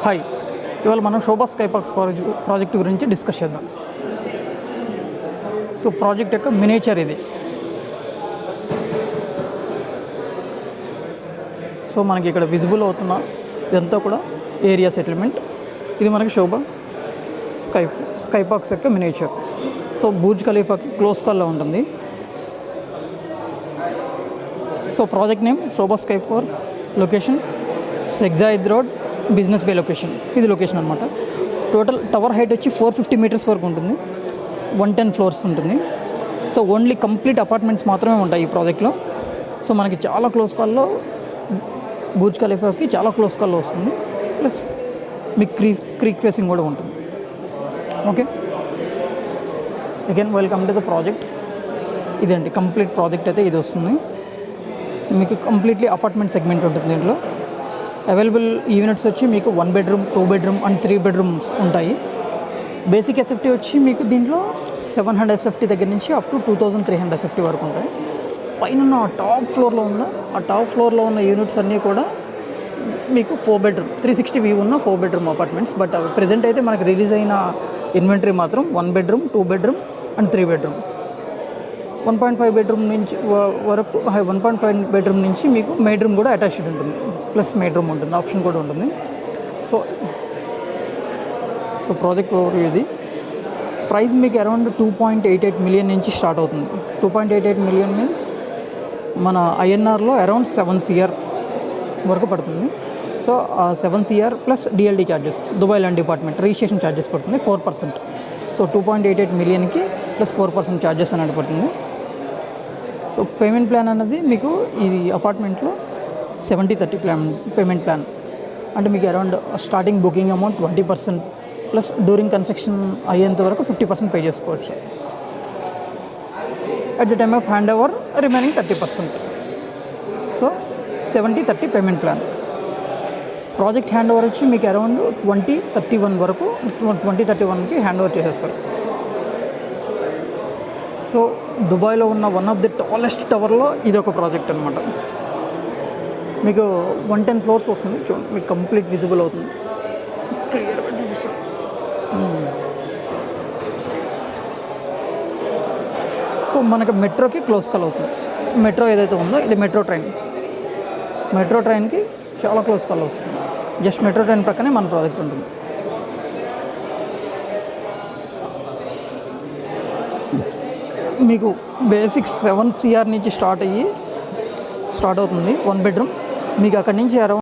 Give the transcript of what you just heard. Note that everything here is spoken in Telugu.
హాయ్, ఇవాళ మనం శోభా స్కై పార్క్స్ ప్రాజెక్ట్ గురించి డిస్కస్ చేద్దాం. సో ప్రాజెక్ట్ యొక్క మినేచర్ ఇది. సో మనకి ఇక్కడ విజిబుల్ అవుతున్న ఇదంతా కూడా ఏరియా సెటిల్మెంట్. ఇది మనకి శోభా స్కై పార్క్స్ యొక్క మినేచర్. సో బుర్జ్ ఖలీఫాకి క్లోజ్ కాల్లో ఉంటుంది. So project name Sobha sky park, location Sheikh Zayed road, business bay location. ఇది లొకేషన్ అనమాట. టోటల్ టవర్ హైట్ వచ్చి 450 మీటర్స్ వరకు ఉంటుంది. 110 ఫ్లోర్స్ ఉంటుంది. సో ఓన్లీ కంప్లీట్ అపార్ట్మెంట్స్ మాత్రమే ఉంటాయి ఈ ప్రాజెక్ట్లో. సో మనకి చాలా క్లోజ్ కాల్లో బుర్జ్ ఖలీఫాకి చాలా క్లోజ్ కాల్లో వస్తుంది. ప్లస్ మీకు క్రీక్ ఫేసింగ్ కూడా ఉంటుంది. Okay, again welcome to the project. ఇదండి కంప్లీట్ ప్రాజెక్ట్ అయితే ఇది వస్తుంది. మీకు కంప్లీట్లీ అపార్ట్మెంట్ సెగ్మెంట్ ఉంటుంది. దీంట్లో అవైలబుల్ యూనిట్స్ వచ్చి మీకు 1 బెడ్రూమ్, 2 బెడ్రూమ్ అండ్ 3 బెడ్రూమ్స్ ఉంటాయి. బేసిక్ ఎస్ఎఫ్టీ వచ్చి మీకు దీంట్లో 700 ఎస్ఎఫ్టీ దగ్గర నుంచి అప్ టు 2300 ఎస్ఎఫ్టీ వరకు ఉంటాయి. పైన టాప్ ఫ్లోర్లో ఉన్న యూనిట్స్ అన్నీ కూడా మీకు 4 బెడ్రూమ్ 360 వ్యూ ఉన్న 4 బెడ్రూమ్ అపార్ట్మెంట్స్. బట్ ప్రెజెంట్ అయితే మనకు రిలీజ్ అయిన ఇన్వెంటరీ మాత్రం 1 bedroom, 2 bedroom and 3 bedroom. 1.5 bedroom నుంచి వరకు 1.5 బెడ్రూమ్ నుంచి మీకు మెయిడ్ రూమ్ కూడా అటాచ్డ్ ఉంటుంది. ప్లస్ మెయిడ్ రూమ్ ఉంటుంది, ఆప్షన్ కూడా ఉంటుంది. సో ప్రాజెక్ట్ ఓవర్ ఇది. ప్రైస్ మీకు అరౌండ్ 2.88 మిలియన్ నుంచి స్టార్ట్ అవుతుంది. 2.88 మిలియన్ మీన్స్ మన ఐఎన్ఆర్లో అరౌండ్ 7 CR వరకు పడుతుంది. So 7 CR plus DLD charges, Dubai land department registration charges పడుతుంది 4%. సో 2.88 మిలియన్కి ప్లస్ 4% ఛార్జెస్ అనేది పడుతుంది. సో పేమెంట్ ప్లాన్ అన్నది మీకు ఇది అపార్ట్మెంట్లో 70-30 పేమెంట్ ప్లాన్. అంటే మీకు around starting booking amount 20% plus during construction అయ్యేంత వరకు 50% పే చేసుకోవచ్చు. At the time of hand over remaining 30%. So 70-30 payment plan. Project hand over వచ్చి మీకు అరౌండ్ 2031 వరకు 2031కి హ్యాండ్ ఓవర్ చేసేస్తారు. సో దుబాయ్లో ఉన్న వన్ ఆఫ్ ది టాలెస్ట్ టవర్లో ఇది ఒక ప్రాజెక్ట్ అనమాట. మీకు 110 ఫ్లోర్స్ వస్తుంది. చూడండి, మీకు కంప్లీట్ విజిబుల్ అవుతుంది. క్లియర్గా చూపిస్తాను. సో మనకి మెట్రోకి క్లోజ్ కాల్ అవుతుంది. మెట్రో ఏదైతే ఉందో ఇది మెట్రో ట్రైన్కి చాలా క్లోజ్ కాల్ వస్తుంది. జస్ట్ మెట్రో ట్రైన్ పక్కనే మన ప్రాజెక్ట్ ఉంటుంది. మీకు బేసిక్ 7 CR నుంచి స్టార్ట్ అవుతుంది 1 బెడ్రూమ్. మీకు అక్కడి నుంచి అరౌండ్